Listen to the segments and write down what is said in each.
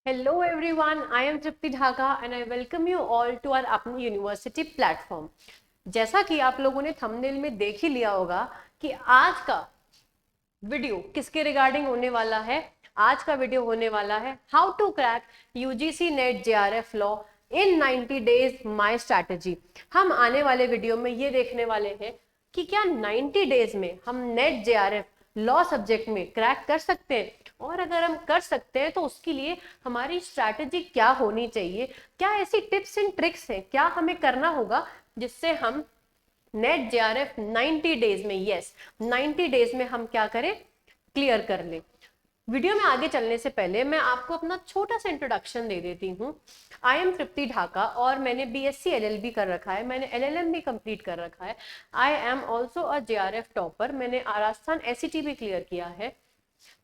Hello everyone, I am Tripti Dhaka and I welcome you all to our अपनी university platform. जैसा कि आप लोगों ने थंबनेल में देख ही लिया होगा कि आज का वीडियो किसके रिगार्डिंग होने वाला है। आज का वीडियो होने वाला है how to crack UGC NET JRF law in 90 days my strategy. हम आने वाले वीडियो में ये देखने वाले हैं कि क्या 90 डेज में हम नेट जेआरएफ लॉ सब्जेक्ट में क्रैक कर सकते हैं, और अगर हम कर सकते हैं तो उसके लिए हमारी स्ट्रैटेजी क्या होनी चाहिए, क्या ऐसी टिप्स एंड ट्रिक्स हैं, क्या हमें करना होगा जिससे हम नेट जेआरएफ 90 डेज में, यस 90 डेज में हम क्या करें, क्लियर कर लें। वीडियो में आगे चलने से पहले मैं आपको अपना छोटा सा इंट्रोडक्शन दे देती हूँ। आई एम तृप्ति ढाका और मैंने बीएससी एलएलबी कर रखा है, मैंने एलएलएम भी कंप्लीट कर रखा है। I am also a JRF topper, मैंने राजस्थान एसईटी भी क्लियर किया है।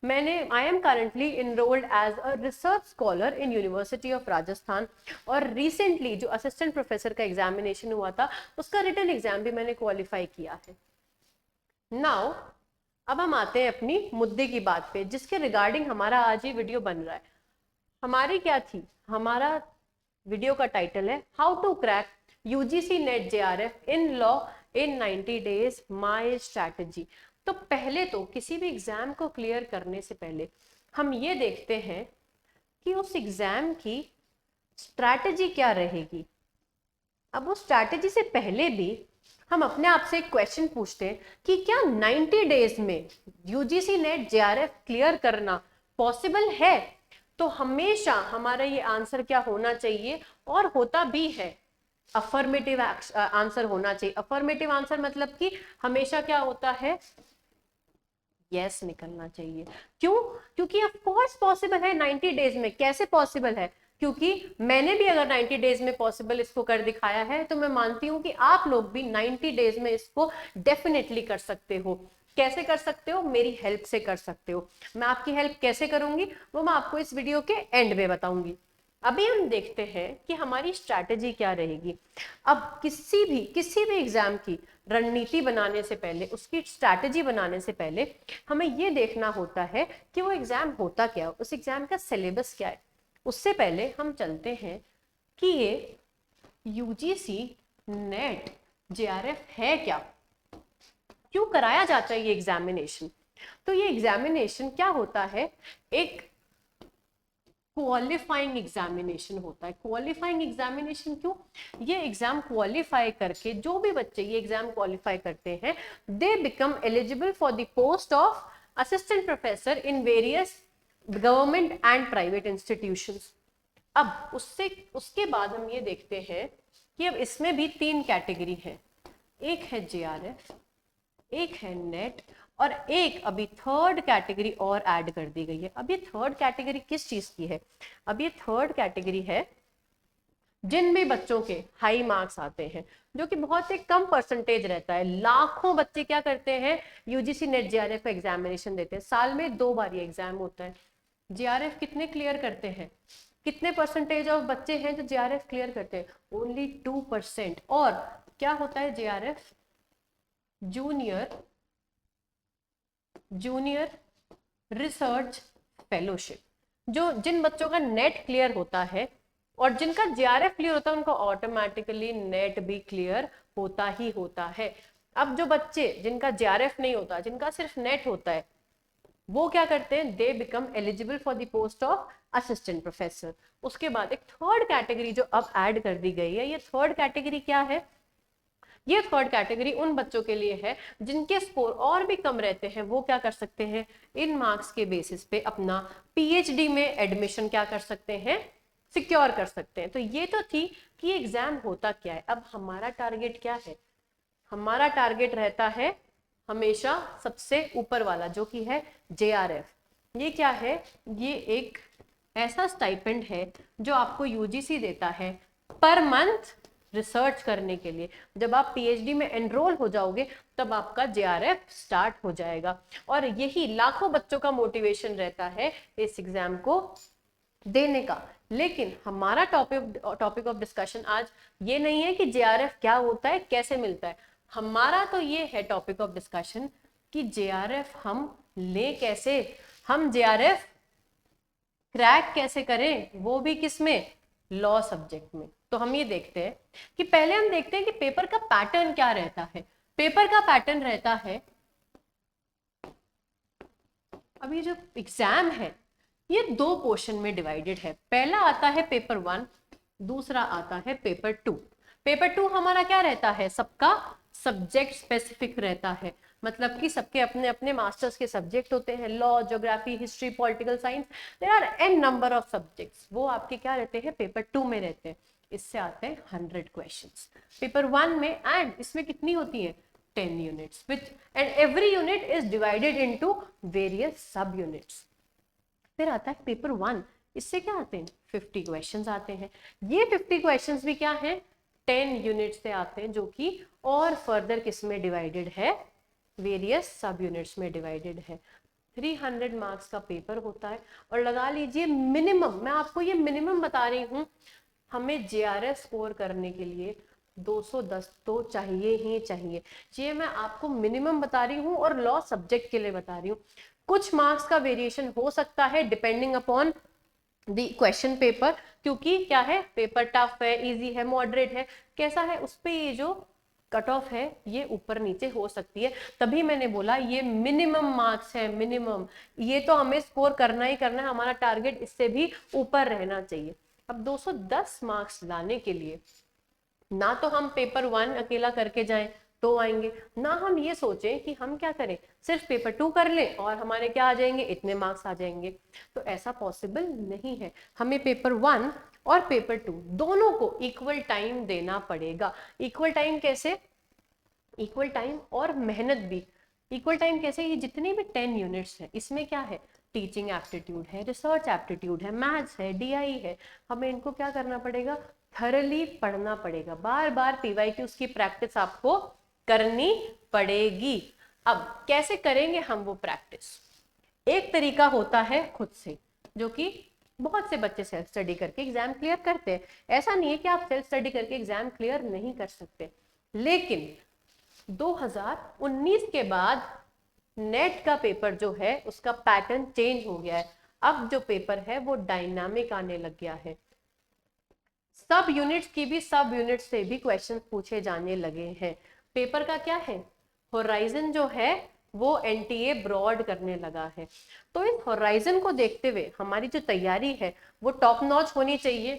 I am currently enrolled as a research scholar in university of Rajasthan, और रिसेंटली जो असिस्टेंट प्रोफेसर का एग्जामिनेशन हुआ था उसका रिटन एग्जाम भी मैंने क्वालिफाई किया है। नाउ अब हम आते हैं अपनी मुद्दे की बात पे जिसके रिगार्डिंग हमारा आज ये वीडियो बन रहा है। हमारी क्या थी, हमारा वीडियो का टाइटल है how to crack UGC NET JRF in law in 90 days my strategy. तो पहले तो किसी भी एग्जाम को क्लियर करने से पहले हम ये देखते हैं कि उस एग्जाम की स्ट्रैटेजी क्या रहेगी। अब उस स्ट्रैटेजी से पहले भी हम अपने आप से एक क्वेश्चन पूछते हैं कि क्या 90 डेज में यूजीसी नेट जेआरएफ क्लियर करना पॉसिबल है। तो हमेशा हमारा ये आंसर क्या होना चाहिए, और होता भी है, अफर्मेटिव आंसर होना चाहिए। अफर्मेटिव आंसर मतलब कि हमेशा क्या होता है, यस निकलना चाहिए। क्यों? क्योंकि ऑफ कोर्स पॉसिबल है 90 डेज में। कैसे पॉसिबल है? क्योंकि मैंने भी अगर 90 डेज में पॉसिबल इसको कर दिखाया है तो मैं मानती हूं कि आप लोग भी 90 डेज में इसको डेफिनेटली कर सकते हो। कैसे कर सकते हो? मेरी हेल्प से कर सकते हो। मैं आपकी हेल्प कैसे करूंगी वो मैं आपको इस वीडियो के एंड में बताऊंगी। अभी हम देखते हैं कि हमारी स्ट्रैटेजी क्या रहेगी। अब किसी भी एग्जाम की रणनीति बनाने से पहले, उसकी स्ट्रैटेजी बनाने से पहले हमें ये देखना होता है कि वो एग्जाम होता क्या, उस एग्जाम का सिलेबस क्या है। उससे पहले हम चलते हैं कि ये यूजीसी नेट जेआरएफ है क्या, क्यों कराया जाता है ये एग्जामिनेशन। तो ये एग्जामिनेशन क्या होता है, एक क्वालिफाइंग एग्जामिनेशन होता है। क्वालिफाइंग एग्जामिनेशन क्यों? ये एग्जाम क्वालिफाई करके जो भी बच्चे ये एग्जाम क्वालिफाई करते हैं they become eligible for the post of assistant professor in various government and private institutions. अब उसके बाद हम ये देखते हैं कि अब इसमें भी 3 कैटेगरी है। एक है जेआरएफ, एक है नेट, और एक अभी थर्ड कैटेगरी और ऐड कर दी गई है। अब ये थर्ड कैटेगरी किस चीज की है? अब ये थर्ड कैटेगरी है जिनमें बच्चों के हाई मार्क्स आते हैं, जो कि बहुत एक कम परसेंटेज रहता है। लाखों बच्चे क्या करते हैं, यूजीसी नेट जेआरएफ का एग्जामिनेशन देते हैं। साल में 2 बार ये एग्जाम होता है। जेआरएफ कितने क्लियर करते हैं, कितने परसेंटेज ऑफ बच्चे हैं जो जेआरएफ क्लियर करते हैं? ओनली 2%। और क्या होता है जेआरएफ? Junior research fellowship. जो जिन बच्चों का नेट क्लियर होता है और जिनका जेआरएफ क्लियर होता है उनका ऑटोमेटिकली नेट भी क्लियर होता ही होता है। अब जो बच्चे जिनका जेआरएफ नहीं होता, जिनका सिर्फ नेट होता है, वो क्या करते हैं, they become eligible for the post of assistant professor. उसके बाद एक थर्ड कैटेगरी जो अब ऐड कर दी गई है। ये थर्ड कैटेगरी क्या है? ये थर्ड कैटेगरी उन बच्चों के लिए है जिनके स्कोर और भी कम रहते हैं। वो क्या कर सकते हैं, इन मार्क्स के बेसिस पे अपना पीएचडी में एडमिशन क्या कर सकते हैं, सिक्योर कर सकते हैं। तो ये तो थी कि एग्जाम होता क्या है। अब हमारा टारगेट क्या है? हमारा टारगेट रहता है हमेशा सबसे ऊपर वाला जो कि है जेआरएफ। ये क्या है? ये एक ऐसा स्टाइपेंड है जो आपको यूजीसी देता है पर मंथ रिसर्च करने के लिए। जब आप पीएचडी में एनरोल हो जाओगे तब आपका जेआरएफ स्टार्ट हो जाएगा, और यही लाखों बच्चों का मोटिवेशन रहता है इस एग्जाम को देने का। लेकिन हमारा टॉपिक ऑफ डिस्कशन आज ये नहीं है कि जेआरएफ क्या होता है, कैसे मिलता है। हमारा तो ये है टॉपिक ऑफ डिस्कशन कि जेआरएफ हम ले कैसे। हम जेआरएफ क्रैक कैसे करें, वो भी किस में, लॉ सब्जेक्ट में। तो हम ये देखते हैं कि पहले हम देखते हैं कि पेपर का पैटर्न क्या रहता है। पेपर का पैटर्न रहता है, अब ये जो एग्जाम है ये दो पोर्शन में डिवाइडेड है। पहला आता है पेपर 1, दूसरा आता है पेपर 2। पेपर 2 हमारा क्या रहता है, सबका सब्जेक्ट स्पेसिफिक रहता है, मतलब कि सबके अपने अपने मास्टर्स के सब्जेक्ट होते हैं, law, geography, history, political science, there are an number of subjects, वो आपके क्या रहते हैं, पेपर 2 में रहते हैं। इससे आते हैं 100 क्वेश्चंस पेपर 1 में, एंड इसमें कितनी होती है, 10 units, which and every unit is divided into various सब यूनिट्स। फिर आता है पेपर 1, इससे क्या आते हैं, 50 क्वेश्चंस आते हैं। ये 50 क्वेश्चंस भी क्या है, 10 यूनिट से आते हैं, जो कि और फर्दर किस में डिवाइडेड है, वेरियस सब यूनिट्स में डिवाइडेड है। 300 मार्क्स का पेपर होता है, और लगा लीजिए मिनिमम, मैं आपको ये मिनिमम बता रही हूँ, हमें जेआरएफ स्कोर करने के लिए 210 तो चाहिए ही चाहिए। ये मैं आपको मिनिमम बता रही हूँ और लॉ सब्जेक्ट के लिए बता रही हूँ। कुछ मार्क्स का वेरिएशन हो सकता है depending upon the question paper, क्योंकि क्या है, पेपर टफ है, इजी है, मॉडरेट है, कैसा है, उस पर ये जो कट ऑफ है ये ऊपर नीचे हो सकती है। तभी मैंने बोला ये मिनिमम मार्क्स है, मिनिमम, ये तो हमें स्कोर करना ही करना है, हमारा टारगेट इससे भी ऊपर रहना चाहिए। अब 210 मार्क्स लाने के लिए ना तो हम पेपर 1 अकेला करके जाएं तो आएंगे, ना हम ये सोचें कि हम क्या करें, सिर्फ पेपर 2 कर लें और हमारे क्या आ जाएंगे, इतने मार्क्स आ जाएंगे। तो ऐसा पॉसिबल नहीं है, हमें पेपर 1 और पेपर 2 दोनों को इक्वल टाइम देना पड़ेगा। इक्वल टाइम कैसे, इक्वल टाइम और मेहनत भी इक्वल टाइम कैसे, ये जितनी भी 10 यूनिट्स है इसमें क्या है, टीचिंग एप्टीट्यूड है, रिसर्च एप्टीट्यूड है, मैथ्स है, डीआई है, हमें इनको क्या करना पड़ेगा, थरली पढ़ना पड़ेगा, बार बार पीवाईक्यूज की प्रैक्टिस आपको करनी पड़ेगी। अब कैसे करेंगे हम वो प्रैक्टिस, एक तरीका होता है खुद से, जो कि बहुत से बच्चे सेल्फ स्टडी करके एग्जाम क्लियर करते हैं। ऐसा नहीं है कि आप सेल्फ स्टडी करके एग्जाम क्लियर नहीं कर सकते, लेकिन 2019 के बाद नेट का पेपर जो है उसका पैटर्न चेंज हो गया है। अब जो पेपर है वो डायनामिक आने लग गया है, सब यूनिट्स की भी सब यूनिट से भी क्वेश्चन पूछे जाने लगे हैं। पेपर का क्या है, होराइजन जो है वो एनटीए ब्रॉड करने लगा है। तो इस होराइजन को देखते हुए हमारी जो तैयारी है वो टॉप नॉच होनी चाहिए।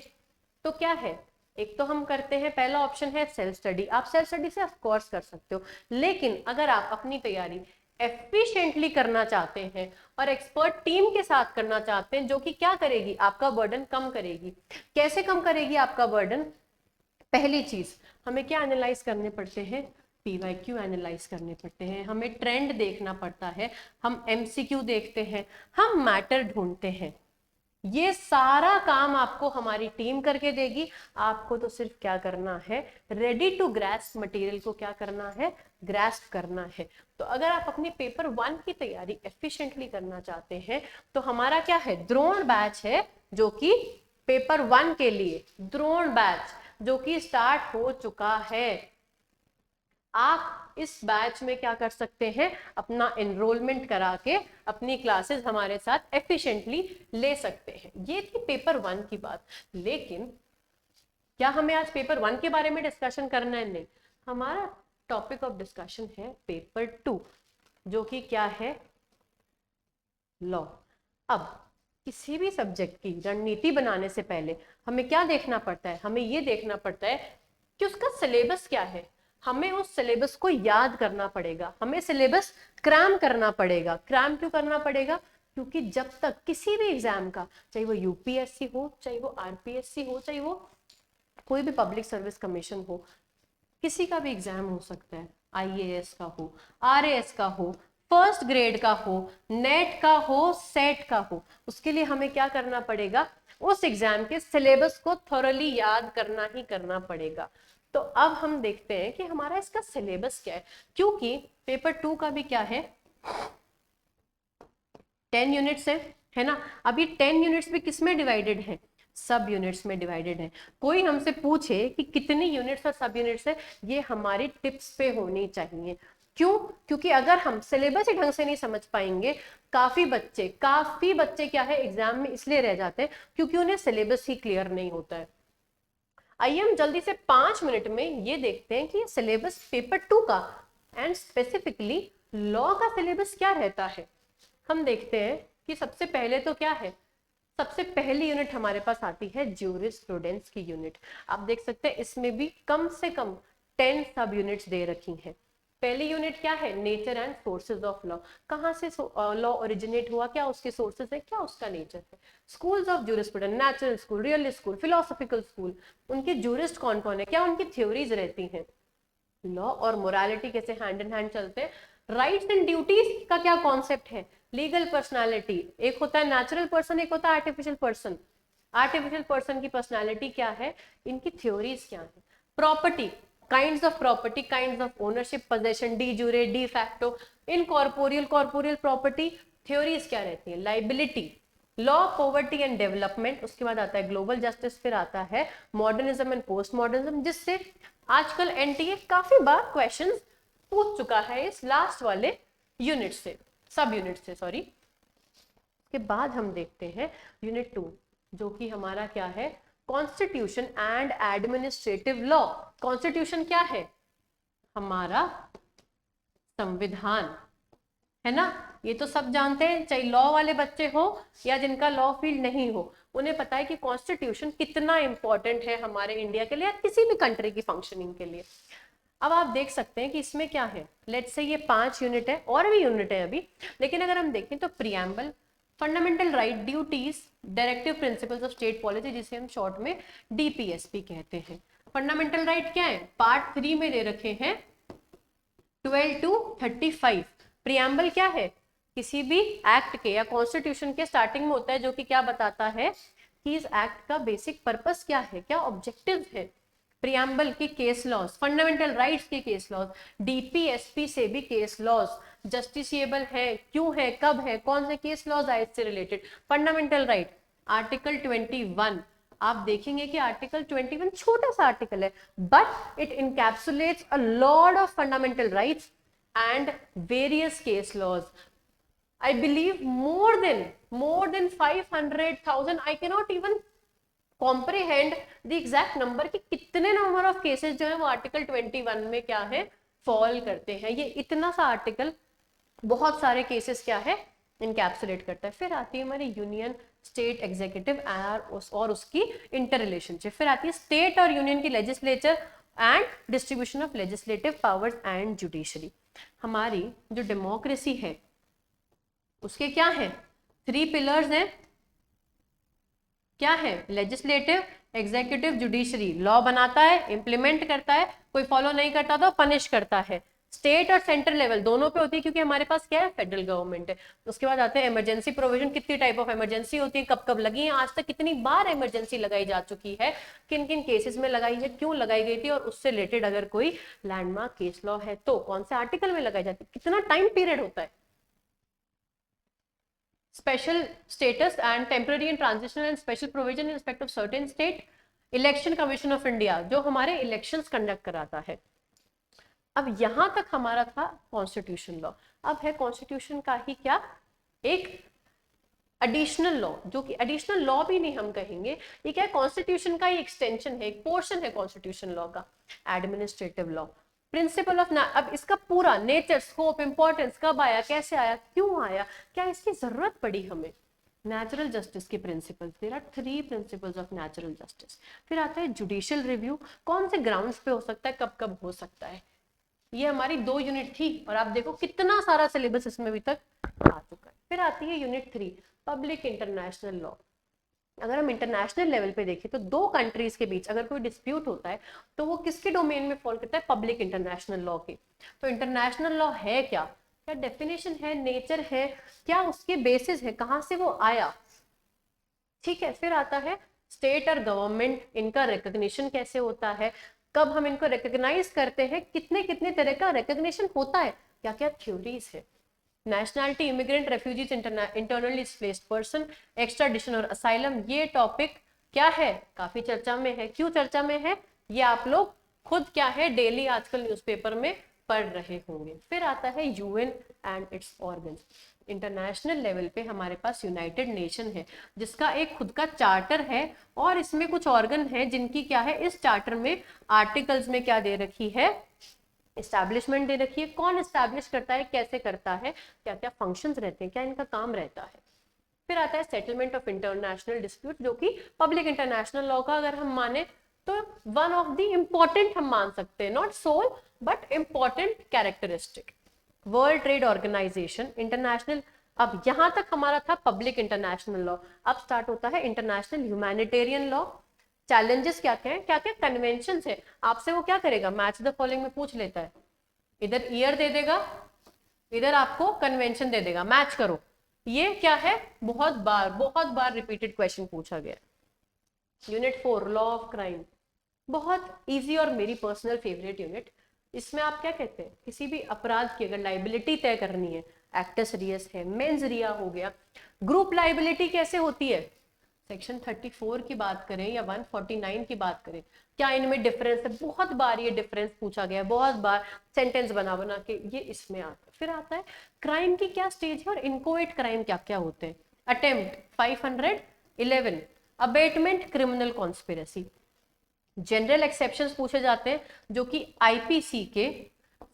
तो क्या है, एक तो हम करते हैं, पहला ऑप्शन है सेल्फ स्टडी, आप सेल्फ स्टडी से ऑफ कोर्स कर सकते हो, लेकिन अगर आप अपनी तैयारी एफिशिएंटली करना चाहते हैं और एक्सपर्ट टीम के साथ करना चाहते हैं, जो कि क्या करेगी, आपका बर्डन कम करेगी। कैसे कम करेगी आपका बर्डन, पहली चीज हमें क्या एनालाइज करने पड़ते हैं, पीवाईक्यू एनालाइज करने पड़ते हैं, हमें ट्रेंड देखना पड़ता है, हम एमसीक्यू देखते हैं, हम मैटर ढूंढते हैं। ये सारा काम आपको हमारी टीम करके देगी, आपको तो सिर्फ क्या करना है, रेडी टू ग्रास्प मटेरियल को क्या करना है, ग्रास्प करना है। तो अगर आप अपनी पेपर 1 की तैयारी एफिशिएंटली करना चाहते हैं तो हमारा क्या है, द्रोण बैच है, जो कि पेपर 1 के लिए द्रोण बैच जो कि स्टार्ट हो चुका है। आप इस बैच में क्या कर सकते हैं, अपना एनरोलमेंट करा के अपनी क्लासेस हमारे साथ एफिशिएंटली ले सकते हैं। ये थी पेपर 1 की बात, लेकिन क्या हमें आज पेपर 1 के बारे में डिस्कशन करना है, नहीं, हमारा टॉपिक ऑफ डिस्कशन है पेपर 2, जो कि क्या है, लॉ। अब किसी भी सब्जेक्ट की रणनीति बनाने से पहले हमें क्या देखना पड़ता है, हमें ये देखना पड़ता है कि उसका सिलेबस क्या है, हमें उस सिलेबस को याद करना पड़ेगा, हमें सिलेबस क्रैम करना पड़ेगा। क्रैम क्यों करना पड़ेगा, क्योंकि जब तक किसी भी एग्जाम का, चाहे वो यूपीएससी हो, चाहे वो आरपीएससी हो, चाहे वो कोई भी पब्लिक सर्विस कमीशन हो, किसी का भी एग्जाम हो सकता है, आईएएस का हो, आरएएस का हो, फर्स्ट ग्रेड का हो, नेट का हो, सेट का हो, उसके लिए हमें क्या करना पड़ेगा, उस एग्जाम के सिलेबस को थोरली याद करना ही करना पड़ेगा। तो अब हम देखते हैं कि हमारा इसका सिलेबस क्या है, क्योंकि पेपर 2 का भी क्या है, 10 यूनिट्स है ना। अभी 10 यूनिट्स भी किस में डिवाइडेड है, सब यूनिट्स में डिवाइडेड है। कोई हमसे पूछे कि कितनी यूनिट्स और सब यूनिट्स है, ये हमारी टिप्स पे होनी चाहिए। क्यों? क्योंकि अगर हम सिलेबस ही ढंग से नहीं समझ पाएंगे, काफी बच्चे क्या है एग्जाम में इसलिए रह जाते हैं क्योंकि उन्हें सिलेबस ही क्लियर नहीं होता है। आइए हम जल्दी से 5 मिनट में ये देखते हैं कि सिलेबस पेपर 2 का एंड स्पेसिफिकली लॉ का सिलेबस क्या रहता है। हम देखते हैं कि सबसे पहले तो क्या है, सबसे पहली यूनिट हमारे पास आती है ज्यूरिस्प्रूडेंस की यूनिट। आप देख सकते हैं इसमें भी कम से कम 10 सब यूनिट्स दे रखी हैं। पहली यूनिट क्या है, nature and sources of law. कहाँ से लॉ ओरिजिनेट हुआ, क्या उसके सोर्सेज है, क्या उसका नेचर है। Schools of jurisprudence, natural school, realist school, philosophical school, उनके ज्यूरिस्ट कौन कौन है, क्या उनकी थ्योरीज रहती हैं, लॉ और मोरालिटी कैसे हैंड इन हैंड चलते हैं, राइट्स एंड ड्यूटीज का क्या कॉन्सेप्ट है, लीगल पर्सनालिटी, एक होता है नेचुरल पर्सन, एक होता है आर्टिफिशियल पर्सन, आर्टिफिशियल पर्सन की पर्सनालिटी क्या है, इनकी थ्योरीज क्या है, property, kinds of property, kinds of ownership, possession, D jure, de facto, incorporeal, corporeal property, theories क्या रहती है, liability, law, poverty and development, उसके बाद आता है ग्लोबल जस्टिस, फिर आता है मॉडर्निज्म एंड पोस्ट मॉडर्निज्म, जिससे आजकल एनटीए काफी बार क्वेश्चंस पूछ चुका है इस लास्ट वाले यूनिट से, सब यूनिट से सॉरी। के बाद हम देखते हैं यूनिट 2 जो कि हमारा क्या है, constitution and administrative law. Constitution क्या है, हमारा संविधान है ना, ये तो सब जानते हैं, चाहे लॉ वाले बच्चे हो या जिनका लॉ फील्ड नहीं हो, उन्हें पता है कि कॉन्स्टिट्यूशन कितना इंपॉर्टेंट है हमारे इंडिया के लिए या किसी भी कंट्री की फंक्शनिंग के लिए। अब आप देख सकते हैं कि इसमें क्या है, लेट्स से ये 5 यूनिट है, और भी यूनिट है अभी, लेकिन अगर हम देखें तो preamble, fundamental right, duties, directive principles of state policy, जिसे हम शॉर्ट में डीपीएसपी कहते हैं। फंडामेंटल राइट क्या है, पार्ट 3 में दे रखे हैं 12 to 35। प्रियम्बल क्या है, किसी भी एक्ट के या कॉन्स्टिट्यूशन के स्टार्टिंग में होता है, जो कि क्या बताता है कि इस एक्ट का बेसिक पर्पस क्या है, क्या ऑब्जेक्टिव है। प्रियम्बल के केस लॉज, फंडामेंटल राइट्स के केस लॉज, डीपीएसपी से भी केस लॉज, जस्टिसिएबल है, क्यों है, कब है, कौन से केस लॉज आए इससे रिलेटेड। फंडामेंटल राइट आर्टिकल 21, आप देखेंगे कि आर्टिकल 21 छोटा सा आर्टिकल है, but it encapsulates a lot of fundamental rights and various case laws. I believe more than 500,000. I cannot even comprehend the exact number कि कितने नंबर ऑफ केसेस जो है वो आर्टिकल 21 में क्या है फॉल करते हैं। ये इतना सा आर्टिकल बहुत सारे केसेस क्या है इनकैप्सुलेट करता है। फिर आती है हमारी यूनियन, स्टेट, एग्जीक्यूटिव और उसकी इंटर रिलेशनशिप। फिर आती है स्टेट और यूनियन की legislature and distribution of legislative powers and judiciary. हमारी जो डेमोक्रेसी है उसके क्या है 3 पिलर्स हैं, क्या है, लेजिस्लेटिव, एग्जीक्यूटिव, जुडिशरी। लॉ बनाता है, इंप्लीमेंट करता है, कोई फॉलो नहीं करता तो पनिश करता है। स्टेट और सेंट्रल लेवल दोनों पे होती है क्योंकि हमारे पास क्या है फेडरल गवर्नमेंट है। उसके बाद आते हैं इमरजेंसी प्रोविजन, कितनी टाइप ऑफ इमरजेंसी होती है, कब कब लगी है, आज तक कितनी बार इमरजेंसी लगाई जा चुकी है, किन किन केसेस में लगाई है, क्यों लगाई गई थी, और उससे रिलेटेड अगर कोई लैंडमार्क केस लॉ है तो कौन से आर्टिकल में लगाई जाती है, कितना टाइम पीरियड होता है। Special status and temporary and transitional and special provision in respect of certain state. Election commission of India जो हमारे इलेक्शंस कंडक्ट कराता है। अब यहां तक हमारा था कॉन्स्टिट्यूशन लॉ। अब है कॉन्स्टिट्यूशन का ही क्या एक एडिशनल लॉ, जो कि एडिशनल लॉ भी नहीं हम कहेंगे, ये क्या है कॉन्स्टिट्यूशन का ही एक्सटेंशन है, एक पोर्शन है कॉन्स्टिट्यूशन लॉ का, एडमिनिस्ट्रेटिव लॉ। प्रिंसिपल ऑफ अब इसका पूरा नेचर, स्कोप, इंपॉर्टेंस, कब आया, कैसे आया, क्यों आया, क्या इसकी जरूरत पड़ी हमें। नेचुरल जस्टिस के principles, there are 3 principles of natural justice. फिर आता है जुडिशियल रिव्यू, कौन से ग्राउंड्स पे हो सकता है, कब कब हो सकता है। ये हमारी 2 यूनिट थी और आप देखो कितना सारा सिलेबस इसमें अभी तक आ चुका है। फिर आती है यूनिट 3 पब्लिक इंटरनेशनल लॉ। अगर हम इंटरनेशनल लेवल पे देखें तो 2 कंट्रीज के बीच अगर कोई डिस्प्यूट होता है तो वो किसके डोमेन में फॉल करता है, पब्लिक इंटरनेशनल लॉ के। तो इंटरनेशनल लॉ है क्या, क्या डेफिनेशन है, नेचर है, क्या उसके बेसिस है, कहाँ से वो आया, ठीक है। फिर आता है स्टेट और गवर्नमेंट, इनका रिकॉग्निशन कैसे होता है, कब हम इनको रिकॉग्नाइज करते हैं, कितने कितने तरह का रिकॉग्निशन होता है, क्या क्या थ्योरीज है। Nationality, immigrant, refugees, internally displaced person, extradition और असाइलम। ये टॉपिक क्या है काफी चर्चा में है, क्यों चर्चा में है, ये आप लोग खुद क्या है डेली आजकल न्यूज़पेपर में पढ़ रहे होंगे। फिर आता है UN and it's organs. International level पे हमारे पास यूनाइटेड नेशन है जिसका एक खुद का चार्टर है और इसमें कुछ ऑर्गन है जिनकी क्या है, इस चार्टर में आर्टिकल्स में क्या दे रखी है, एस्टैब्लिशमेंट दे रखी है। कौन एस्टैब्लिश करता है, कैसे करता है, क्या क्या फंक्शंस रहते हैं, क्या इनका काम रहता है। फिर आता है सेटलमेंट ऑफ इंटरनेशनल डिस्प्यूट, जो कि पब्लिक इंटरनेशनल लॉ का अगर हम माने तो वन ऑफ द इम्पोर्टेंट हम मान सकते हैं, not sole but important characteristic. World trade organization, international, अब यहां तक हमारा था पब्लिक इंटरनेशनल लॉ, अब स्टार्ट होता है इंटरनेशनल ह्यूमैनिटेरियन लॉ। चैलेंजेस क्या क्या है, क्या क्या कन्वेंशन है, आपसे वो क्या करेगा, मैच द फॉलोइंग में पूछ लेता है, इधर ईयर दे देगा, इधर आपको कन्वेंशन दे देगा, मैच करो। ये क्या है, बहुत बार रिपीटेड क्वेश्चन पूछा गया। यूनिट 4 लॉ ऑफ क्राइम, बहुत इजी और मेरी पर्सनल फेवरेट यूनिट। इसमें आप क्या कहते हैं, किसी भी अपराध की अगर लाइबिलिटी तय करनी है, एक्टस रियस है, मेंस रिया हो गया, ग्रुप लाइबिलिटी कैसे होती है, सेक्शन 34 की बात करें या 149 की बात करें, क्या इनमें डिफरेंस है, बहुत बार ये डिफरेंस पूछा गया है, बहुत बार सेंटेंस बना बना के ये इसमें आता है। फिर आता है क्राइम की क्या स्टेज है और इनकोएट क्राइम क्या क्या होते हैं, attempt 511, abetment, criminal conspiracy. General exceptions पूछे जाते हैं जो कि आईपीसी के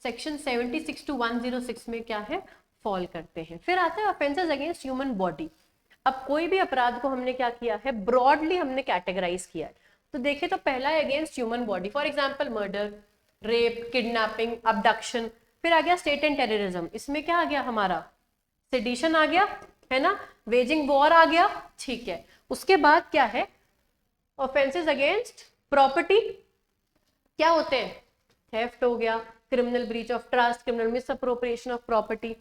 सेक्शन 76 to 106 में क्या है, फॉल करते हैं। फिर आता है ऑफेंसेस अगेंस्ट ह्यूमन बॉडी। अब कोई भी अपराध को हमने क्या किया है, ब्रॉडली हमने कैटेगराइज किया है। तो देखें तो पहला है against human body, for example murder, rape, kidnapping, abduction. फिर आ गया स्टेट एंड टेररिज्म, इसमें क्या आ गया हमारा, सेडिशन आ गया, है ना, वेजिंग वॉर आ गया, ठीक है। उसके बाद क्या है, ऑफेंसेस अगेंस्ट प्रॉपर्टी, क्या होते हैं, थेफ्ट हो गया, criminal breach of trust, criminal misappropriation of property.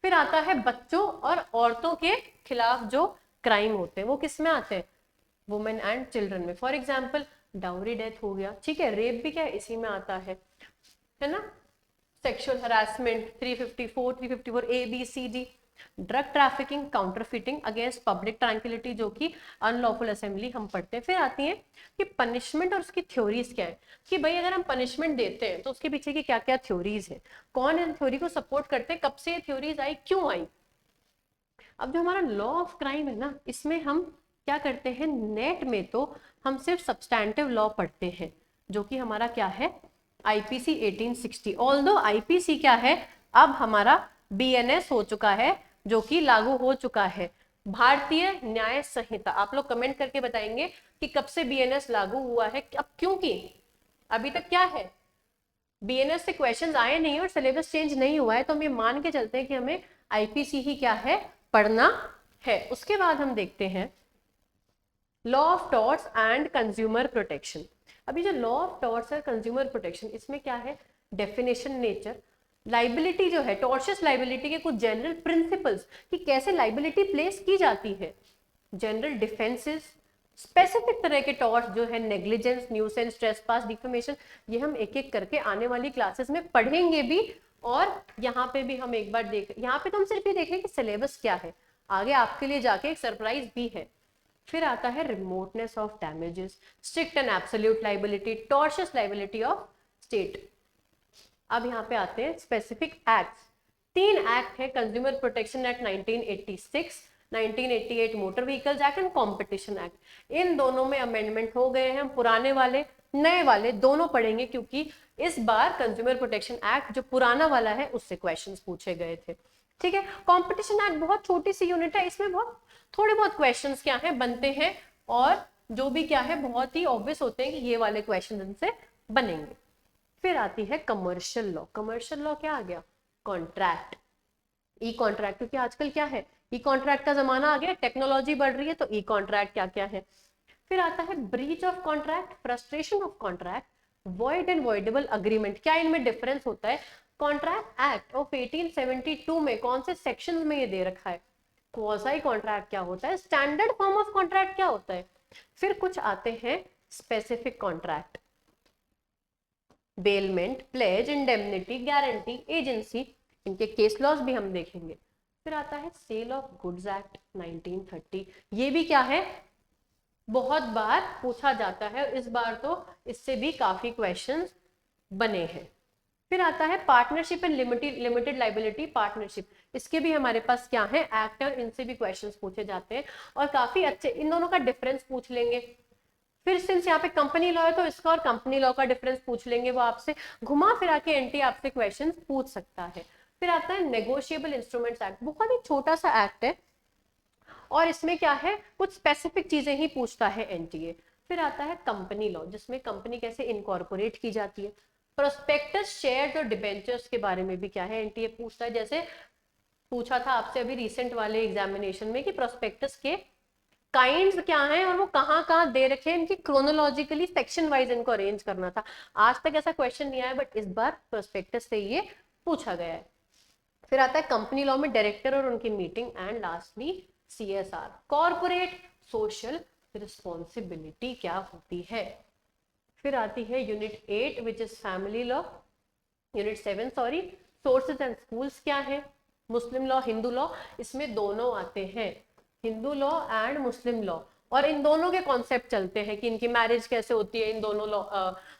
फिर आता है बच्चों और औरतों के खिलाफ जो क्राइम होते हैं, वो किस में आते हैं, वुमेन एंड चिल्ड्रन में, फॉर एग्जाम्पल डाउरी डेथ हो गया, ठीक है, रेप भी क्या है, इसी में आता है ना, sexual harassment 354, 354 A B C D, drug trafficking, counterfeiting, against public tranquility जो कि अनलॉफुल असेंबली हम पढ़ते हैं। फिर आती है कि पनिशमेंट और उसकी थ्योरीज क्या है, कि भाई अगर हम पनिशमेंट देते हैं तो उसके पीछे की क्या क्या थ्योरीज है, कौन इन थ्योरी को सपोर्ट करते हैं, कब से ये थ्योरीज आई, क्यों आई। अब जो हमारा लॉ ऑफ क्राइम है ना, इसमें हम क्या करते हैं, नेट में तो हम सिर्फ सब्सटैंटिव लॉ पढ़ते हैं जो कि हमारा क्या है, आईपीसी 1860। ऑल्दो आईपीसी क्या है, अब हमारा बीएनएस हो चुका है जो कि लागू हो चुका है, भारतीय न्याय संहिता। आप लोग कमेंट करके बताएंगे कि कब से बीएनएस लागू हुआ है, अब क्योंकि अभी तक क्या है, बीएनएस से क्वेश्चंस आए नहीं और सिलेबस चेंज नहीं हुआ है, तो हम ये मान के चलते हैं कि हमें आईपीसी ही क्या है, पढ़ना है। उसके बाद हम देखते हैं law of torts and consumer protection. अभी जो लॉ ऑफ टॉर्ट्स और कंज्यूमर प्रोटेक्शन, इसमें क्या है, डेफिनेशन, नेचर, लाइबिलिटी जो है, टॉर्शियस लाइबिलिटी के कुछ जनरल प्रिंसिपल्स कि कैसे लाइबिलिटी प्लेस की जाती है, जनरल डिफेंसेस, स्पेसिफिक तरह के टॉर्ट जो है, नेग्लिजेंस, न्यूसेंस, ट्रेसपास, डिफेमेशन, ये हम एक एक करके आने वाली क्लासेस में पढ़ेंगे भी। और यहाँ पे भी हम एक बार देख, यहाँ पे तो हम सिर्फ ये देखें कि सिलेबस क्या है, आगे आपके लिए जाके एक सरप्राइज भी है। फिर आता है remoteness of damages, strict and absolute liability, tortious liability of state. अब यहाँ पे आते हैं स्पेसिफिक एक्ट्स, 3 एक्ट है, consumer protection act 1986, 1988 motor vehicles act and competition act. इन दोनों में अमेंडमेंट हो गए हैं, पुराने वाले नए वाले दोनों पढ़ेंगे क्योंकि इस बार कंज्यूमर प्रोटेक्शन एक्ट जो पुराना वाला है उससे क्वेश्चंस पूछे गए थे, ठीक है। कॉम्पिटिशन एक्ट बहुत छोटी सी यूनिट है, इसमें बहुत थोड़े बहुत क्वेश्चंस क्या है बनते हैं और जो भी क्या है बहुत ही ऑब्वियस होते हैं कि ये वाले क्वेश्चन इनसे बनेंगे। फिर आती है कमर्शियल लॉ। कमर्शियल लॉ क्या आ गया, कॉन्ट्रैक्ट, ई कॉन्ट्रैक्ट, क्योंकि आजकल क्या है, ई कॉन्ट्रैक्ट का जमाना आ गया, टेक्नोलॉजी बढ़ रही है, तो ई कॉन्ट्रैक्ट क्या क्या है। फिर आता है breach of contract, frustration of contract, void and voidable agreement. क्या इनमें डिफरेंस होता है, कॉन्ट्रैक्ट एक्ट ऑफ 1872 में कौन से सेक्शन में ये दे रखा है, क्वाज़ी कॉन्ट्रैक्ट क्या होता है, स्टैंडर्ड फॉर्म ऑफ कॉन्ट्रैक्ट क्या होता है। फिर कुछ आते हैं specific contract, bailment, pledge, indemnity, guarantee, agency, इनके केस लॉज भी हम देखेंगे। फिर आता है सेल ऑफ गुड्स एक्ट 1930, ये भी क्या है, बहुत बार पूछा जाता है, इस बार तो इससे भी काफी क्वेश्चंस बने हैं। फिर आता है partnership and limited liability partnership. इसके भी हमारे पास क्या है, एक्ट है, इनसे भी क्वेश्चंस पूछे जाते हैं और काफी अच्छे। इन दोनों का डिफरेंस पूछ लेंगे। फिर सिंस यहाँ पे कंपनी लॉ है तो इसका और कंपनी लॉ का डिफरेंस पूछ लेंगे, वो आपसे घुमा फिरा के एनटी आपसे क्वेश्चन पूछ सकता है। फिर आता है नेगोशिएबल इंस्ट्रूमेंट्स एक्ट, बहुत ही छोटा सा एक्ट है और इसमें क्या है, कुछ स्पेसिफिक चीजें ही पूछता है एनटीए। फिर आता है कंपनी लॉ, जिसमें कंपनी कैसे इनकॉर्पोरेट की जाती है। प्रोस्पेक्टस, शेयर्स और डिबेंचर्स के बारे में भी क्या है, एनटीए पूछता है। जैसे पूछा था आपसे अभी रिसेंट वाले एग्जामिनेशन में कि प्रोस्पेक्टस के काइंड्स क्या हैं और वो कहाँ कहाँ दे रखे हैं, इनकी क्रोनोलॉजिकली सेक्शन वाइज इनको अरेंज करना था। आज तक ऐसा क्वेश्चन नहीं आया, बट इस बार प्रोस्पेक्टस से ये पूछा गया है। फिर आता है कंपनी लॉ में डायरेक्टर और उनकी meeting. And lastly CSR, corporate social responsibility क्या होती है। फिर आती है unit 8 which is family law. Unit 7 sorry, sources and schools क्या है। मुस्लिम लॉ, हिंदू लॉ, इसमें दोनों आते हैं, Hindu law and Muslim law. और इन दोनों के कॉन्सेप्ट चलते हैं कि इनकी मैरिज कैसे होती है, इन दोनों लॉ,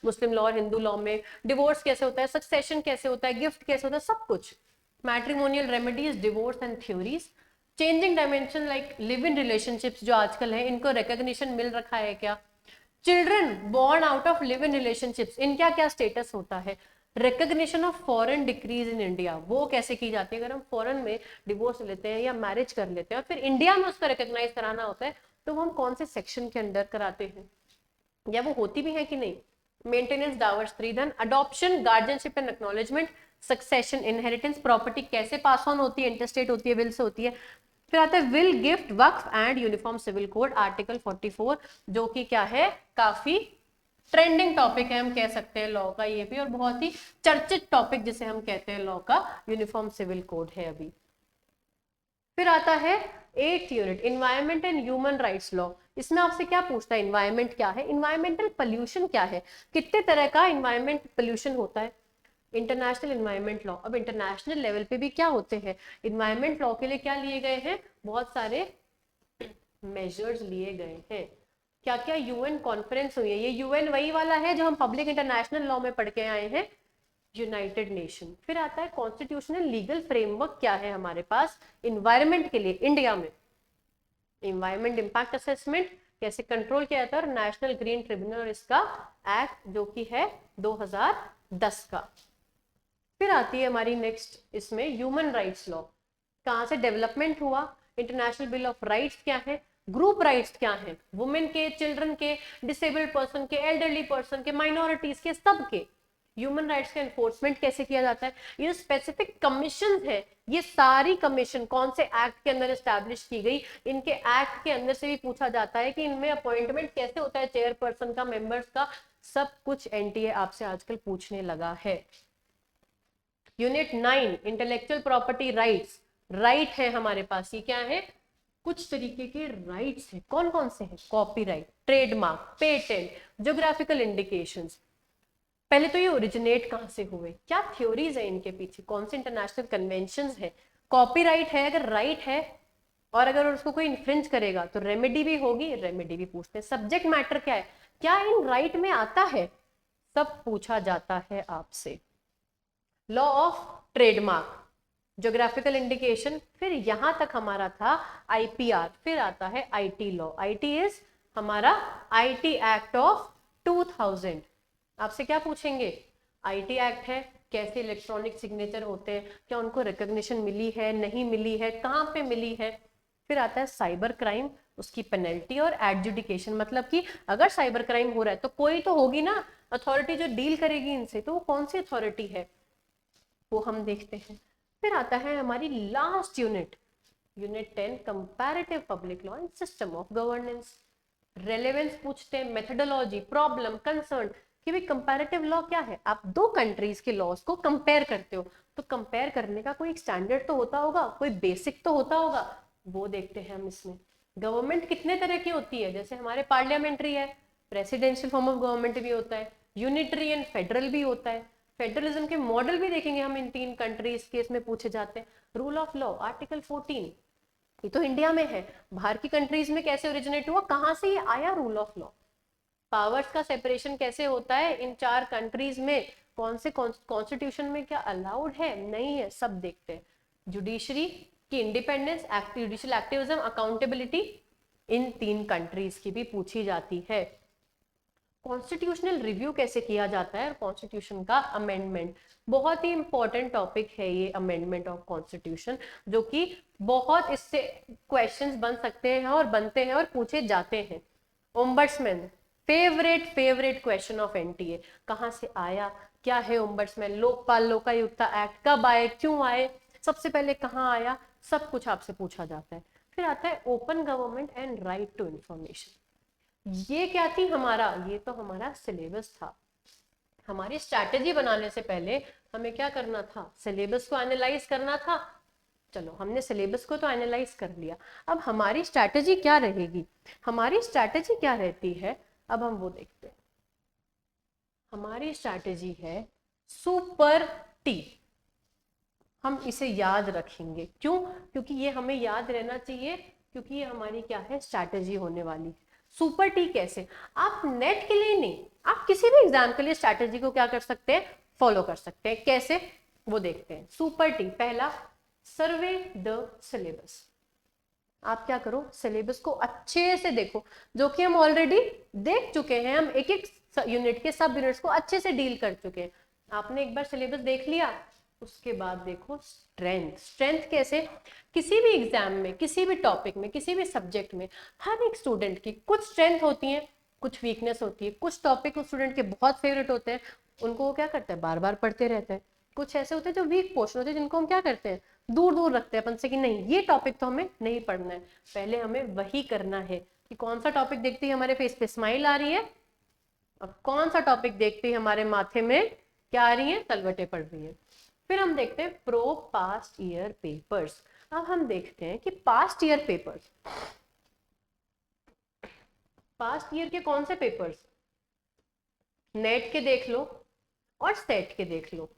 मुस्लिम लॉ और हिंदू लॉ में डिवोर्स कैसे होता है, सक्सेशन कैसे होता है, गिफ्ट कैसे होता है, सब कुछ। Matrimonial remedies, divorce and theories. Changing dimension like live in relationships जो आजकल है, इनको रिकॉग्निशन मिल रखा है क्या। Children born out of live in relationships, इनका क्या स्टेटस होता है। Recognition of foreign decrees in India, वो कैसे की जाती है। अगर हम फॉरेन में डिवोर्स लेते हैं या मैरिज कर लेते हैं और फिर इंडिया में उसका रिकॉग्नाइज कराना होता है, तो वो हम कौन से सेक्शन के अंडर कराते हैं, या वो होती भी है कि नहीं। Maintenance, dowers, stridhan, adoption, guardianship and acknowledgement, succession, inheritance, property कैसे पास ऑन होती है, इंटरस्टेट होती है, विल से होती है। फिर आता है विल, गिफ्ट, वक्फ and uniform civil code, article 44, जो कि क्या है, काफी ट्रेंडिंग टॉपिक है, हम कह सकते हैं लॉ का ये भी, और बहुत ही चर्चित टॉपिक जिसे हम कहते हैं लॉ का, यूनिफॉर्म सिविल कोड है अभी। फिर आता है 8th unit, environment and human rights law. इसमें आपसे क्या पूछता है, इन्वायरमेंट क्या है, इन्वायरमेंटल पोल्यूशन क्या है, कितने तरह का इन्वायरमेंट पोल्यूशन होता है। इंटरनेशनल इन्वायरमेंट लॉ, अब इंटरनेशनल लेवल पे भी क्या होते हैं, इन्वायरमेंट लॉ के लिए क्या लिए गए हैं, बहुत सारे मेजर्स लिए गए हैं। क्या क्या यूएन कॉन्फ्रेंस हुई है, ये यूएन वही वाला है जो हम पब्लिक इंटरनेशनल लॉ में पढ़ के आए हैं, यूनाइटेड नेशन। फिर आता है कॉन्स्टिट्यूशनल लीगल फ्रेमवर्क क्या है हमारे पास इन्वायरमेंट के लिए इंडिया में। इन्वायरमेंट इंपैक्ट असेसमेंट कैसे कंट्रोल किया जाता है, और नेशनल ग्रीन ट्रिब्यूनल और इसका एक्ट जो कि है 2010 का। फिर आती है हमारी नेक्स्ट इसमें ह्यूमन राइट्स लॉ, कहाँ से डेवलपमेंट हुआ, इंटरनेशनल बिल ऑफ राइट्स क्या है, ग्रुप राइट्स क्या है, वुमेन के, चिल्ड्रन के, डिसेबल्ड पर्सन के, एल्डरली पर्सन के, माइनॉरिटीज के, सबके ह्यूमन राइट्स का एनफोर्समेंट कैसे किया जाता है। ये जो स्पेसिफिक कमीशन है, ये सारी कमीशन कौन से एक्ट के अंदर एस्टैब्लिश की गई, इनके एक्ट के अंदर से भी पूछा जाता है कि इनमें अपॉइंटमेंट कैसे होता है, चेयरपर्सन का, मेंबर्स का, सब कुछ एनटीए आपसे आजकल पूछने लगा है। Unit 9, intellectual property rights, right है हमारे पास, ये क्या है, कुछ तरीके के राइट्स हैं, कौन कौन से हैं, copyright, trademark, patent, geographical indications. पहले तो ये ओरिजिनेट कहाँ से हुए, क्या थ्योरीज है इनके पीछे, कौन से इंटरनेशनल कन्वेंशंस है। कॉपीराइट है, अगर राइट है और अगर उसको कोई इन्फ्रिंज करेगा तो रेमेडी भी होगी, रेमेडी भी पूछते हैं। सब्जेक्ट मैटर क्या है, क्या इन राइट में आता है, सब पूछा जाता है आपसे। Law of trademark, geographical indication, फिर यहां तक हमारा था आईपीआर। फिर आता है आईटी लॉ, आईटी इज हमारा आईटी एक्ट ऑफ 2000। आपसे क्या पूछेंगे, आईटी एक्ट है, कैसे इलेक्ट्रॉनिक सिग्नेचर होते हैं, क्या उनको रिकॉग्निशन मिली है, नहीं मिली है, कहाँ पे मिली है। फिर आता है साइबर क्राइम, उसकी पेनल्टी और एडजुडिकेशन, मतलब कि अगर साइबर क्राइम हो रहा है तो कोई तो होगी ना अथॉरिटी जो डील करेगी इनसे, तो वो कौन सी अथॉरिटी है, वो हम देखते हैं। फिर आता है हमारी last unit, unit 10, comparative public law and system of governance. Relevance पूछते हैं, मेथोडोलॉजी, प्रॉब्लम, कंसर्न, कि भाई कंपैरेटिव लॉ क्या है, आप दो कंट्रीज के लॉज को कंपेयर करते हो, तो कंपेयर करने का कोई स्टैंडर्ड तो होता होगा, कोई बेसिक तो होता होगा, वो देखते हैं हम इसमें। गवर्नमेंट कितने तरह की होती है, जैसे हमारे पार्लियामेंट्री है, प्रेसिडेंशियल फॉर्म ऑफ गवर्नमेंट भी होता है, यूनिटरी एंड फेडरल भी होता है। फेडरलिज्म के मॉडल भी देखेंगे हम, इन 3 कंट्रीज के इसमें पूछे जाते हैं। रूल ऑफ लॉ, आर्टिकल 14, ये तो इंडिया में है, बाहर की कंट्रीज में कैसे ओरिजिनेट हुआ, कहां से ये आया रूल ऑफ लॉ। पावर्स का सेपरेशन कैसे होता है इन 4 कंट्रीज में, कौन से कॉन्स्टिट्यूशन में क्या अलाउड है, नहीं है, सब देखते हैं। जुडिशरी की इंडिपेंडेंस, जुडिशियल एक्टिविज्म, अकाउंटेबिलिटी, इन 3 कंट्रीज की भी पूछी जाती है। कॉन्स्टिट्यूशनल रिव्यू कैसे किया जाता है, कॉन्स्टिट्यूशन का अमेंडमेंट, बहुत ही इंपॉर्टेंट टॉपिक है ये अमेंडमेंट ऑफ कॉन्स्टिट्यूशन, जो कि बहुत इससे क्वेश्चंस बन सकते हैं और बनते हैं और पूछे जाते हैं। Ombudsman, favourite question of NTA, कहाँ से आया, क्या है ओम्बड्समैन, लोकपाल लोकायुक्ता एक्ट कब आए, क्यों आए, सबसे पहले कहाँ आया, सब कुछ आपसे पूछा जाता है। फिर आता है open government and right to information. ये क्या थी हमारा, ये तो हमारा सिलेबस था। हमारी स्ट्रैटेजी बनाने से पहले हमें क्या करना था, सिलेबस को एनालाइज करना था। चलो हमने सिलेबस को तो एनालाइज कर लिया, अब हमारी स्ट्रैटेजी क्या रहेगी, हमारी स्ट्रैटेजी क्या रहती है, अब हम वो देखते हैं। हमारी स्ट्रैटेजी है सुपर टी। हम इसे याद रखेंगे, क्यों, क्योंकि ये हमें याद रहना चाहिए, क्योंकि ये हमारी क्या है, स्ट्रैटेजी होने वाली है। सुपर टी कैसे, आप नेट के लिए नहीं, आप किसी भी एग्जाम के लिए स्ट्रैटेजी को क्या कर सकते हैं, फॉलो कर सकते हैं। कैसे, वो देखते हैं। सुपर टी, पहला, सर्वे द सिलेबस। आप क्या करो, सिलेबस को अच्छे से देखो, जो कि हम ऑलरेडी देख चुके हैं, हम एक एक यूनिट के सब यूनिट्स को अच्छे से डील कर चुके हैं। आपने एक बार सिलेबस देख लिया, उसके बाद देखो स्ट्रेंथ। स्ट्रेंथ कैसे, किसी भी एग्जाम में, किसी भी टॉपिक में, किसी भी सब्जेक्ट में हर एक स्टूडेंट की कुछ स्ट्रेंथ होती है, कुछ वीकनेस होती है। कुछ टॉपिक उस स्टूडेंट के बहुत फेवरेट होते हैं, उनको वो क्या करता है, बार बार पढ़ते रहते हैं। कुछ ऐसे होते हैं जो वीक पोर्शन होते हैं, जिनको हम क्या करते हैं, दूर दूर रखते हैं अपन से, कि नहीं ये टॉपिक तो हमें नहीं पढ़ना है। पहले हमें वही करना है कि कौन सा टॉपिक देखते ही हमारे फेस पे स्माइल आ रही है, और कौन सा टॉपिक देखते ही हमारे माथे में क्या आ रही है, तलवटे पड़ रही है। फिर हम देखते हैं प्रो पास्ट ईयर पेपर्स। अब हम देखते हैं कि past year papers, past year के कौन से पेपर्स, नेट के देख लो और सेट के देख लो।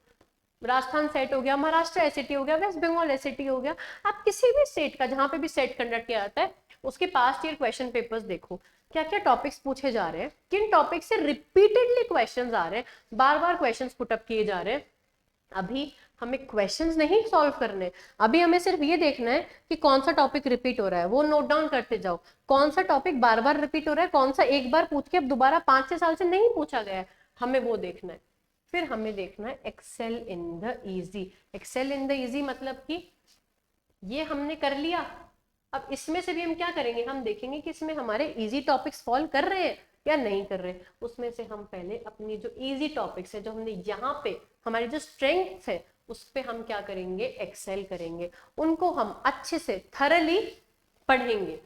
राजस्थान सेट हो गया, महाराष्ट्र एसएटी हो गया, वेस्ट बंगाल एसएटी हो गया, आप किसी भी स्टेट का जहां पे भी सेट कंडक्ट किया जाता है उसके पास्ट ईयर क्वेश्चन पेपर्स देखो, क्या क्या टॉपिक्स पूछे जा रहे हैं, किन टॉपिक से रिपीटेडली क्वेश्चंस आ रहे हैं, बार बार क्वेश्चंस पुटअप किए जा रहे हैं। अभी हमें क्वेश्चंस नहीं सॉल्व करने, अभी हमें सिर्फ ये देखना है कि कौन सा टॉपिक रिपीट हो रहा है, वो नोट डाउन करते जाओ। कौन सा टॉपिक बार बार रिपीट हो रहा है, कौन सा एक बार पूछ के अब दोबारा 5-6 साल से नहीं पूछा गया है, हमें वो देखना है। फिर हमें देखना है excel in the easy. Excel in the easy मतलब कि ये हमने कर लिया, अब इसमें से भी हम क्या करेंगे, हम देखेंगे कि इसमें हमारे इजी टॉपिक्स फॉलो कर रहे हैं या नहीं कर रहे। उसमें से हम पहले अपनी जो इजी टॉपिक्स है, जो हमने यहाँ पे हमारी जो स्ट्रेंथ है, उस पे हम क्या करेंगे, एक्सेल करेंगे, उनको हम अच्छे से थरली पढ़ेंगे।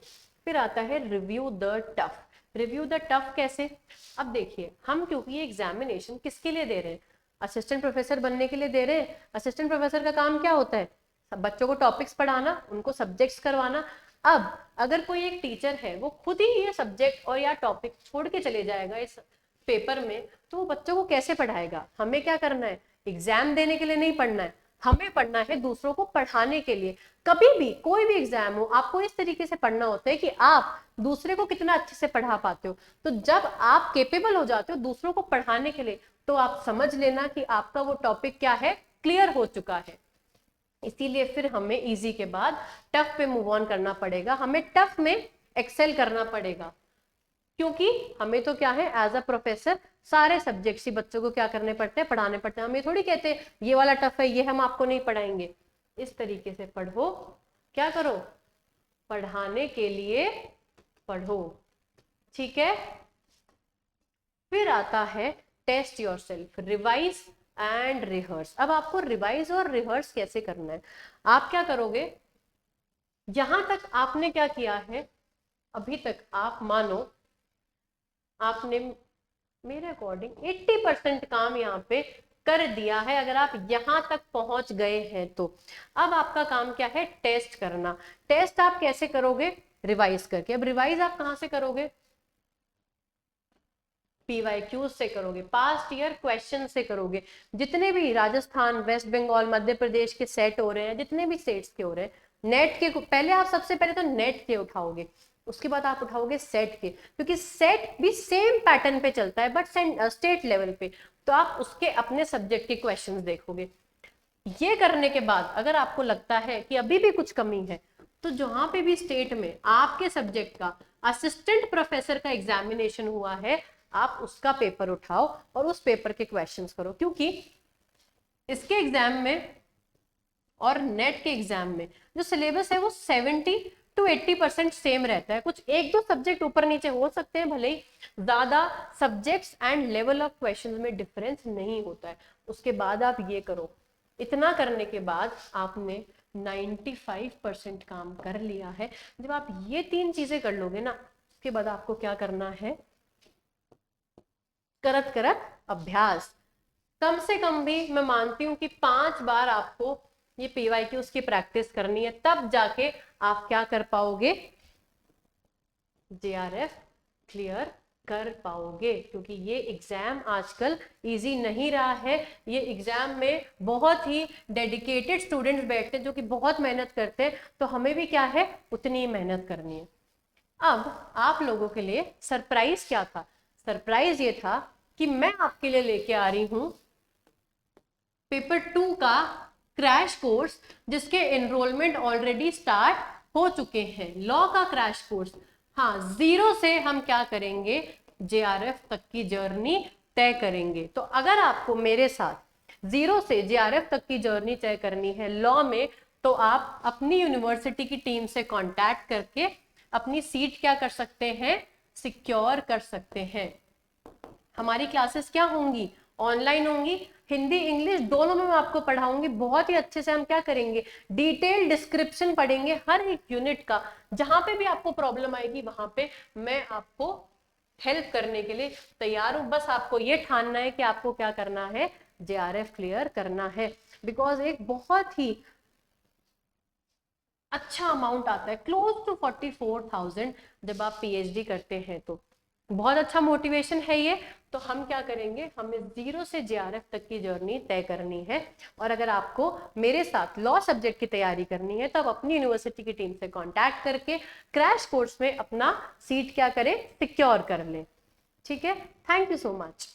फिर आता है review the tough. Review the tough कैसे, अब देखिए हम, क्योंकि ये एग्जामिनेशन किसके लिए दे रहे हैं, असिस्टेंट प्रोफेसर बनने के लिए दे रहे हैं। असिस्टेंट प्रोफेसर का काम क्या होता है, बच्चों को टॉपिक्स पढ़ाना, उनको सब्जेक्ट्स करवाना। अब अगर कोई एक टीचर है वो खुद ही ये सब्जेक्ट और या टॉपिक छोड़ के चले जाएगा इस पेपर में, तो वो बच्चों को कैसे पढ़ाएगा। हमें क्या करना है, एग्जाम देने के लिए नहीं पढ़ना है, हमें पढ़ना है दूसरों को पढ़ाने के लिए। कभी भी कोई भी एग्जाम हो, आपको इस तरीके से पढ़ना होता है कि आप दूसरे को कितना अच्छे से पढ़ा पाते हो। तो जब आप केपेबल हो जाते हो दूसरों को पढ़ाने के लिए, तो आप समझ लेना कि आपका वो टॉपिक क्या है, क्लियर हो चुका है। इसीलिए फिर हमें इजी के बाद टफ पे मूव ऑन करना पड़ेगा, हमें टफ में एक्सेल करना पड़ेगा, क्योंकि हमें तो क्या है, एज अ प्रोफेसर सारे सब्जेक्ट्स ही बच्चों को क्या करने पड़ते हैं, पढ़ाने पड़ते हैं। हम ये थोड़ी कहते हैं ये वाला टफ है, ये हम आपको नहीं पढ़ाएंगे। इस तरीके से पढ़ो, क्या करो, पढ़ाने के लिए पढ़ो, ठीक है। फिर आता है test yourself, revise and rehearse. अब आपको रिवाइज और रिहर्स कैसे करना है, आप क्या करोगे, यहां तक आपने क्या किया है, अभी तक आप मानो आपने मेरे अकॉर्डिंग 80% काम यहाँ पे कर दिया है, अगर आप यहाँ तक पहुंच गए हैं तो। अब आपका काम क्या है, टेस्ट करना। टेस्ट आप कैसे करोगे, रिवाइज करके। अब रिवाइज आप कहां से करोगे, PYQ से करोगे, पास्ट ईयर क्वेश्चन से करोगे। जितने भी राजस्थान, वेस्ट बंगाल, मध्य प्रदेश के सेट हो रहे हैं, जितने भी स्टेट्स के हो रहे हैं, नेट के पहले आप सबसे पहले तो नेट के उठाओगे। उसके बाद आप उठाओगे सेट के, क्योंकि सेट भी सेम पैटर्न पे चलता है बट स्टेट लेवल पे, तो आप उसके अपने सब्जेक्ट के क्वेश्चंस देखोगे। ये करने के बाद अगर आपको लगता है कि अभी भी कुछ कमी है, तो जहां पे भी स्टेट में आपके सब्जेक्ट का असिस्टेंट प्रोफेसर का एग्जामिनेशन हुआ है, आप उसका पेपर उठाओ और उस पेपर के क्वेश्चंस करो, क्योंकि इसके एग्जाम में और नेट के एग्जाम में जो सिलेबस है वो 70 to 80% सेम रहता है। कुछ एक दो सब्जेक्ट ऊपर नीचे हो सकते हैं, भले ही ज्यादा subjects and level of questions में डिफरेंस नहीं होता है। उसके बाद आप ये करो, इतना करने के बाद आपने 95% काम कर लिया है। जब आप ये 3 चीजें कर लोगे ना, उसके बाद आपको क्या करना है, करत करत अभ्यास। कम से कम भी मैं मानती हूँ कि 5 बार आपको ये PYQ की प्रैक्टिस करनी है, तब जाके आप क्या कर पाओगे, JRF क्लियर कर पाओगे। क्योंकि ये एग्जाम आजकल इजी नहीं रहा है। ये एग्जाम में बहुत ही डेडिकेटेड स्टूडेंट्स बैठते हैं जो कि बहुत मेहनत करते हैं, तो हमें भी क्या है, उतनी ही मेहनत करनी है। अब आप लोगों के लिए सरप्राइज क्या था, सरप्राइज ये था कि मैं आपके लिए लेके आ रही हूं पेपर 2 का क्रैश कोर्स, जिसके एनरोलमेंट ऑलरेडी स्टार्ट हो चुके हैं। लॉ का क्रैश कोर्स, हाँ, 0 से हम क्या करेंगे, JRF तक की जर्नी तय करेंगे। तो अगर आपको मेरे साथ 0 से JRF तक की जर्नी तय करनी है लॉ में, तो आप अपनी यूनिवर्सिटी की टीम से कांटेक्ट करके अपनी सीट क्या कर सकते हैं, सिक्योर कर सकते हैं। हमारी क्लासेस क्या होंगी, ऑनलाइन होंगी। हिंदी इंग्लिश दोनों में मैं आपको पढ़ाऊंगी। बहुत ही अच्छे से हम क्या करेंगे, डिटेल डिस्क्रिप्शन पढ़ेंगे हर एक यूनिट का। जहां पे भी आपको प्रॉब्लम आएगी वहां पे मैं आपको हेल्प करने के लिए तैयार हूं। बस आपको ये ठानना है कि आपको क्या करना है, JRF क्लियर करना है। बिकॉज एक बहुत ही अच्छा अमाउंट आता है, क्लोज टू 44,000 जब आप PhD करते हैं, तो बहुत अच्छा मोटिवेशन है ये। तो हम क्या करेंगे, हमें 0 से JRF तक की जर्नी तय करनी है। और अगर आपको मेरे साथ लॉ सब्जेक्ट की तैयारी करनी है, तब अपनी यूनिवर्सिटी की टीम से कांटेक्ट करके क्रैश कोर्स में अपना सीट क्या करें, सिक्योर कर लें। ठीक है, थैंक यू सो मच।